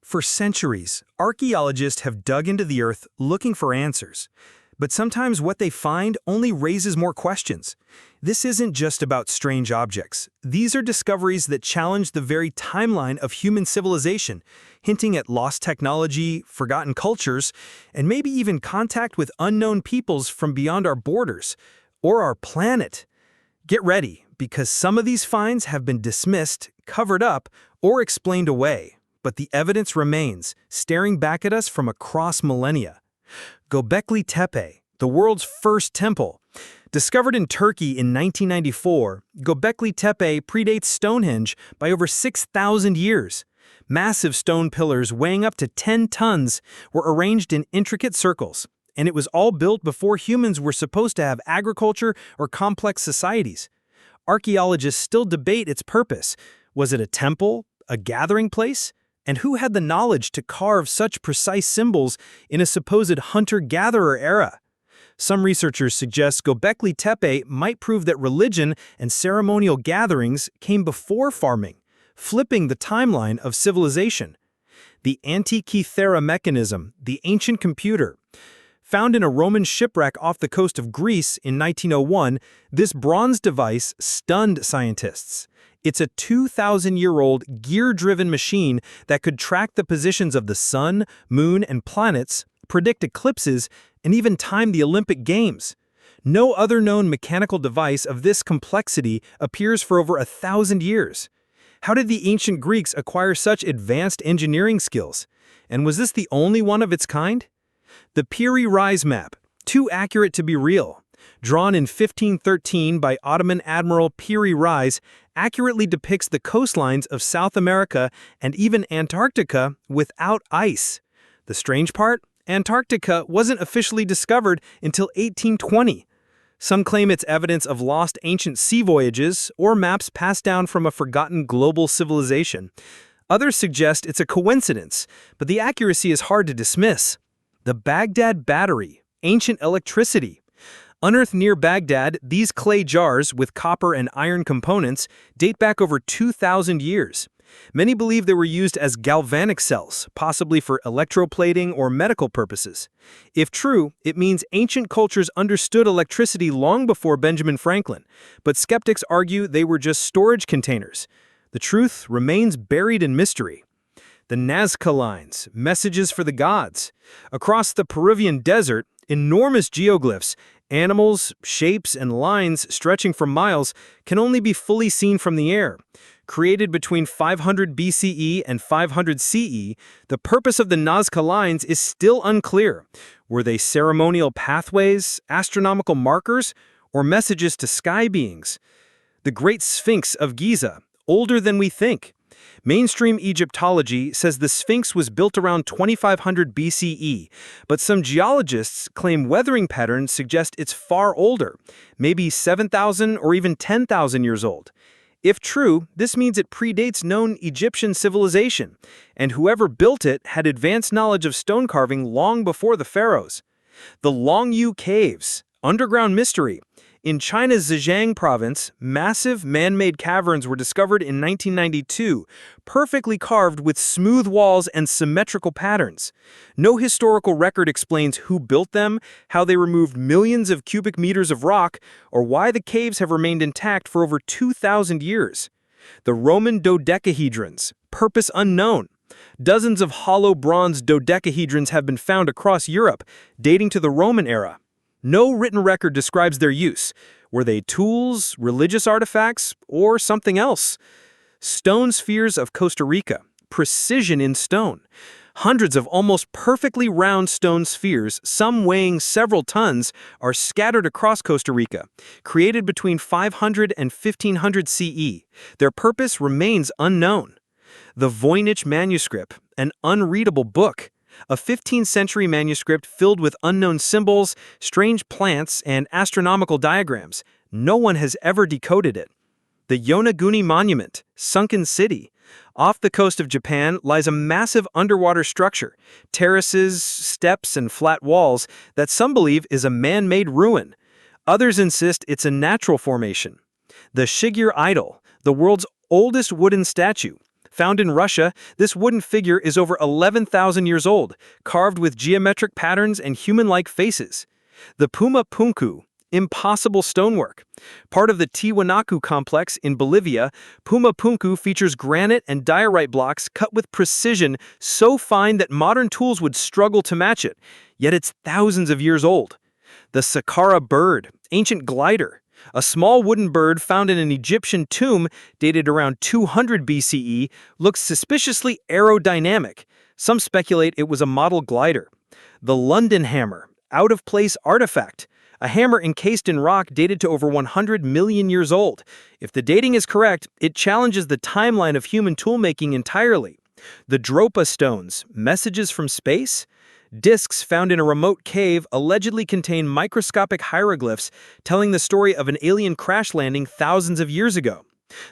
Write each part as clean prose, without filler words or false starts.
For centuries, archaeologists have dug into the earth looking for answers. But sometimes what they find only raises more questions. This isn't just about strange objects. These are discoveries that challenge the very timeline of human civilization, hinting at lost technology, forgotten cultures, and maybe even contact with unknown peoples from beyond our borders, or our planet. Get ready, because some of these finds have been dismissed, covered up, or explained away. But the evidence remains, staring back at us from across millennia. Göbekli Tepe, the world's first temple. Discovered in Turkey in 1994, Göbekli Tepe predates Stonehenge by over 6,000 years. Massive stone pillars weighing up to 10 tons were arranged in intricate circles, and it was all built before humans were supposed to have agriculture or complex societies. Archaeologists still debate its purpose. Was it a temple, a gathering place? And who had the knowledge to carve such precise symbols in a supposed hunter-gatherer era? Some researchers suggest Göbekli Tepe might prove that religion and ceremonial gatherings came before farming, flipping the timeline of civilization. The Antikythera mechanism, the ancient computer. Found in a Roman shipwreck off the coast of Greece in 1901, this bronze device stunned scientists. It's a 2,000-year-old gear-driven machine that could track the positions of the sun, moon, and planets, predict eclipses, and even time the Olympic Games. No other known mechanical device of this complexity appears for over 1,000 years. How did the ancient Greeks acquire such advanced engineering skills? And was this the only one of its kind? The Piri Reis map, too accurate to be real. Drawn in 1513 by Ottoman Admiral Piri Reis, accurately depicts the coastlines of South America and even Antarctica without ice. The strange part? Antarctica wasn't officially discovered until 1820. Some claim it's evidence of lost ancient sea voyages or maps passed down from a forgotten global civilization. Others suggest it's a coincidence, but the accuracy is hard to dismiss. The Baghdad Battery, ancient electricity. Unearthed near Baghdad, these clay jars with copper and iron components date back over 2,000 years. Many believe they were used as galvanic cells, possibly for electroplating or medical purposes. If true, it means ancient cultures understood electricity long before Benjamin Franklin, but skeptics argue they were just storage containers. The truth remains buried in mystery. The Nazca lines, messages for the gods. Across the Peruvian desert, enormous geoglyphs, animals, shapes, and lines stretching for miles can only be fully seen from the air. Created between 500 BCE and 500 CE, the purpose of the Nazca lines is still unclear. Were they ceremonial pathways, astronomical markers, or messages to sky beings? The Great Sphinx of Giza, older than we think. Mainstream Egyptology says the Sphinx was built around 2500 BCE, but some geologists claim weathering patterns suggest it's far older, maybe 7,000 or even 10,000 years old. If true, this means it predates known Egyptian civilization, and whoever built it had advanced knowledge of stone carving long before the pharaohs. The Longyu Caves, underground mystery. In China's Zhejiang province, massive man-made caverns were discovered in 1992, perfectly carved with smooth walls and symmetrical patterns. No historical record explains who built them, how they removed millions of cubic meters of rock, or why the caves have remained intact for over 2,000 years. The Roman dodecahedrons, purpose unknown. Dozens of hollow bronze dodecahedrons have been found across Europe, dating to the Roman era. No written record describes their use. Were they tools, religious artifacts, or something else? Stone spheres of Costa Rica. Precision in stone. Hundreds of almost perfectly round stone spheres, some weighing several tons, are scattered across Costa Rica, created between 500 and 1500 CE. Their purpose remains unknown. The Voynich manuscript, an unreadable book. A 15th century manuscript filled with unknown symbols, strange plants, and astronomical diagrams. No one has ever decoded it. The Yonaguni Monument, sunken city. Off the coast of Japan lies a massive underwater structure, terraces, steps, and flat walls that some believe is a man-made ruin. Others insist it's a natural formation. The Shigur Idol, the world's oldest wooden statue. Found in Russia, this wooden figure is over 11,000 years old, carved with geometric patterns and human-like faces. The Puma Punku, impossible stonework. Part of the Tiwanaku complex in Bolivia, Puma Punku features granite and diorite blocks cut with precision so fine that modern tools would struggle to match it, yet it's thousands of years old. The Saqqara bird, ancient glider. A small wooden bird found in an Egyptian tomb dated around 200 BCE looks suspiciously aerodynamic. Some speculate it was a model glider. The London hammer, out-of-place artifact. A hammer encased in rock dated to over 100 million years old. If the dating is correct, it challenges the timeline of human toolmaking entirely. The Dropa stones, messages from space? Discs found in a remote cave allegedly contain microscopic hieroglyphs telling the story of an alien crash landing thousands of years ago.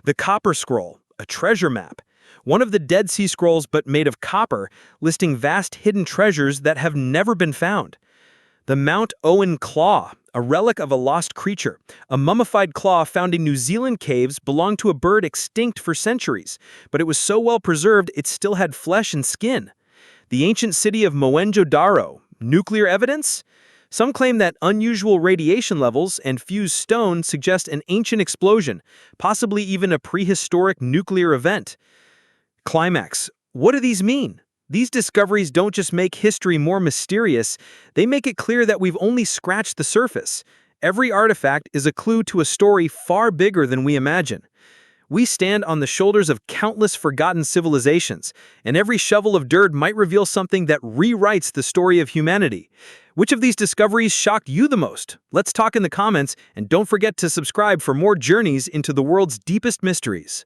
The Copper Scroll, a treasure map. One of the Dead Sea Scrolls but made of copper, listing vast hidden treasures that have never been found. The Mount Owen Claw, a relic of a lost creature. A mummified claw found in New Zealand caves belonged to a bird extinct for centuries, but it was so well preserved it still had flesh and skin. The ancient city of Mohenjo-Daro, nuclear evidence? Some claim that unusual radiation levels and fused stone suggest an ancient explosion, possibly even a prehistoric nuclear event. Climax. What do these mean? These discoveries don't just make history more mysterious, they make it clear that we've only scratched the surface. Every artifact is a clue to a story far bigger than we imagine. We stand on the shoulders of countless forgotten civilizations, and every shovel of dirt might reveal something that rewrites the story of humanity. Which of these discoveries shocked you the most? Let's talk in the comments, and don't forget to subscribe for more journeys into the world's deepest mysteries.